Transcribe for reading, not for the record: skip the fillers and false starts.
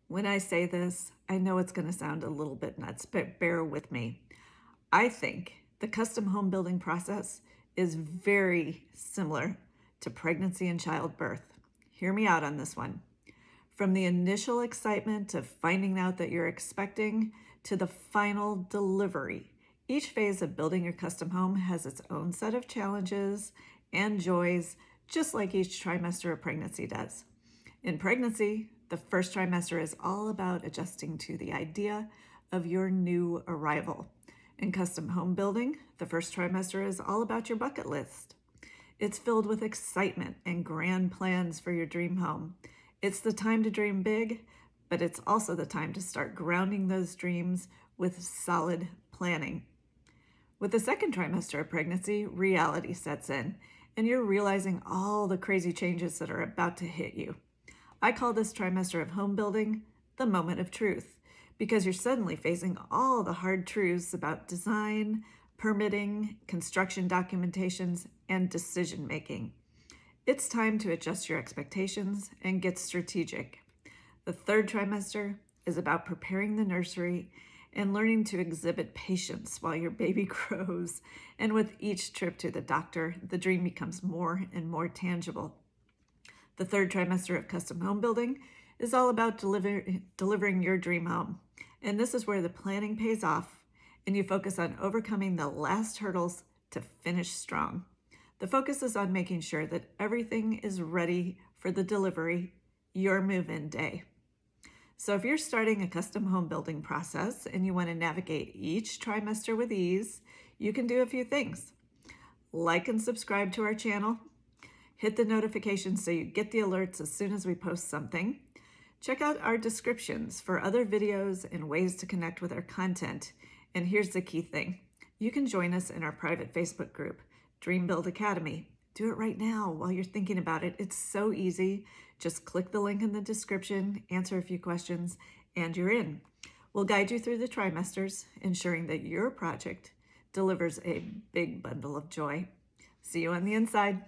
When I say this, I know it's going to sound a little bit nuts, but bear with me. I think the custom home building process is very similar to pregnancy and childbirth. Hear me out on this one. From the initial excitement of finding out that you're expecting to the final delivery, each phase of building your custom home has its own set of challenges and joys, just like each trimester of pregnancy does. In pregnancy, the first trimester is all about adjusting to the idea of your new arrival. In custom home building, the first trimester is all about your bucket list. It's filled with excitement and grand plans for your dream home. It's the time to dream big, but it's also the time to start grounding those dreams with solid planning. With the second trimester of pregnancy, reality sets in, and you're realizing all the crazy changes that are about to hit you. I call this trimester of home building the moment of truth, because you're suddenly facing all the hard truths about design, permitting, construction documentations, and decision making. It's time to adjust your expectations and get strategic. The third trimester is about preparing the nursery and learning to exhibit patience while your baby grows. And with each trip to the doctor, the dream becomes more and more tangible. The third trimester of custom home building is all about delivering your dream home. And this is where the planning pays off and you focus on overcoming the last hurdles to finish strong. The focus is on making sure that everything is ready for the delivery, your move-in day. So if you're starting a custom home building process and you want to navigate each trimester with ease, you can do a few things. Like and subscribe to our channel. Hit the notifications so you get the alerts as soon as we post something. Check out our descriptions for other videos and ways to connect with our content. And here's the key thing. You can join us in our private Facebook group, Dream Build Academy. Do it right now while you're thinking about it. It's so easy. Just click the link in the description, answer a few questions, and you're in. We'll guide you through the trimesters, ensuring that your project delivers a big bundle of joy. See you on the inside.